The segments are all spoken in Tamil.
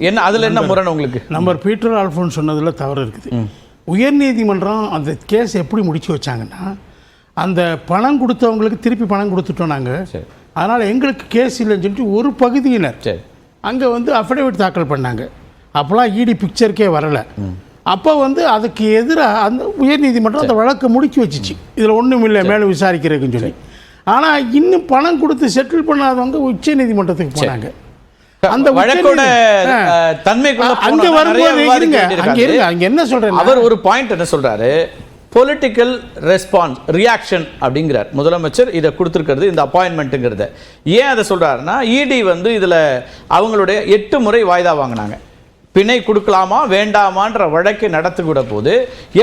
என்ன அதுல என்ன முரண் உங்களுக்கு? நம்பர் பீட்டர் ஆல்ஃபோன்ஸ் சொன்னதுல தவறு இருக்குது. உயர்நீதிமன்றம் அந்த கேஸ் எப்படி முடிச்சு வச்சாங்கன்னா, அந்த பணம் கொடுத்தவங்களுக்கு திருப்பி பணம் கொடுத்துட்டோம் நாங்கள், அதனால் எங்களுக்கு கேஸ் இல்லைன்னு சொல்லிட்டு ஒரு பகுதியினர் அங்கே வந்து அஃபிடவிட் தாக்கல் பண்ணாங்க. அப்போலாம் இடி பிக்சருக்கே வரலை. அப்போ வந்து அதுக்கு எதிராக அந்த உயர்நீதிமன்றம் அந்த வழக்கை முடிச்சு வச்சிச்சு, இதில் ஒன்றும் இல்லை மேலும் விசாரிக்கிறதுக்குன்னு சொல்லி. ஆனால் இன்னும் பணம் கொடுத்து செட்டில் பண்ணாதவங்க உச்ச நீதிமன்றத்துக்கு போனாங்க. அந்த வழக்கோட தன்மைக்குள்ள அங்க வரும்போது இருங்க, அங்க இருங்க, அங்க என்ன சொல்றேன், அவர் ஒரு பாயிண்ட் என்ன சொல்றாரு, பொலிட்டிக்கல் ரெஸ்பான்ஸ் ரியாக்ஷன் அப்படிங்கிறார் முதலமைச்சர். இதை கொடுத்துருக்கிறது இந்த அப்பாயின்மெண்ட்டுங்கிறத ஏன் அதை சொல்றாருன்னா, இடி வந்து இதில் அவங்களுடைய 8 முறை வாய்தா வாங்கினாங்க. பிணை கொடுக்கலாமா வேண்டாமான்ற வழக்கை நடத்திவிட போது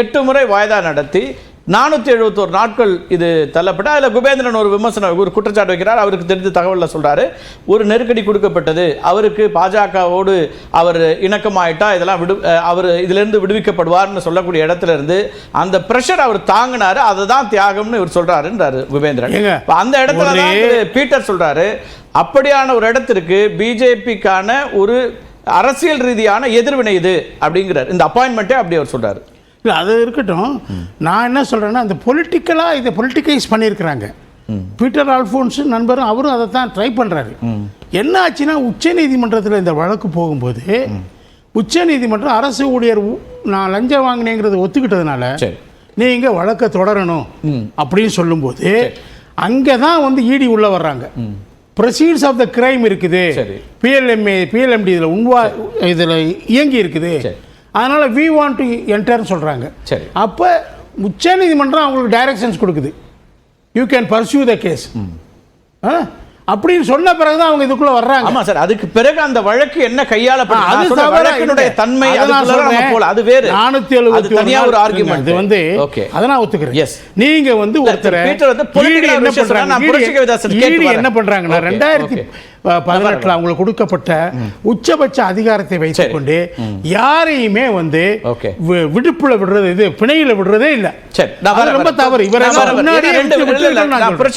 8 முறை வாய்தா நடத்தி 471 நாட்கள் இது தள்ளப்பட்ட. அதில் குபேந்திரன் ஒரு விமர்சனம், ஒரு குற்றச்சாட்டு வைக்கிறார். அவருக்கு தெரிஞ்ச தகவலில் சொல்றாரு, ஒரு நெருக்கடி கொடுக்கப்பட்டது, அவருக்கு பாஜகவோடு அவர் இணக்கமாயிட்டா இதெல்லாம் அவர் இதிலிருந்து விடுவிக்கப்படுவார்னு சொல்லக்கூடிய இடத்துல இருந்து அந்த பிரஷர் அவர் தாங்கினாரு, அதுதான் தியாகம்னு இவர் சொல்றாருன்றாரு குபேந்திரன். அந்த இடத்துல பீட்டர் சொல்றாரு, அப்படியான ஒரு இடத்திற்கு பிஜேபிக்கான ஒரு அரசியல் ரீதியான எதிர்வினை இது அப்படிங்கிறார். இந்த அப்பாயின்மெண்ட்டே அப்படி அவர் சொல்றாரு. இல்லை அது இருக்கட்டும், நான் என்ன சொல்கிறேன்னா, அந்த பொலிட்டிக்கலாக இதை பொலிட்டிக்கைஸ் பண்ணியிருக்கிறாங்க. பீட்டர் ஆல்ஃபோன்ஸ் நண்பரும் அவரும் அதை தான் ட்ரை பண்ணுறாரு. என்ன ஆச்சுன்னா, உச்ச நீதிமன்றத்தில் இந்த வழக்கு போகும்போது உச்ச நீதிமன்றம் அரசு ஊழியர் நான் லஞ்சம் வாங்கினேங்கிறத ஒத்துக்கிட்டதுனால நீங்கள் வழக்கை தொடரணும் அப்படின்னு சொல்லும்போது அங்கே தான் வந்து இடி உள்ளே வர்றாங்க. ப்ரொசீட்ஸ் ஆஃப் த கிரைம் இருக்குது, பிஎல்எம்டி இதில் இயங்கி இருக்குது, அதனால் வி வாண்ட் டு என்டர்னு சொல்கிறாங்க. அப்போ உச்ச நீதிமன்றம் அவங்களுக்கு டைரக்ஷன்ஸ் கொடுக்குது, you can pursue the case அப்படின்னு சொன்ன பிறகு தான் அவங்க இதுக்குள்ள வர்றாங்க. ஆமா சார், அதுக்கு பிறகு அந்த வழக்கு என்ன கையாளப்பட்டது, வழக்கினுடைய தன்மை அது வேறு. 470 தனியா ஒரு ஆர்குமெண்ட். இது வந்து அத நான் ஒத்துக்கிறேன். எஸ், நீங்க வந்து ஒருத்தர் என்ன பண்றாங்கன்னா 2018 அவங்களுக்கு கொடுக்கப்பட்ட உச்சபட்ச அதிகாரத்தை வைத்துக் கொண்டு யாரையுமே வந்து விடுப்புல விடுறது, இது பிணையில விடுறதே இல்லை. ரொம்ப தவறு. இவரை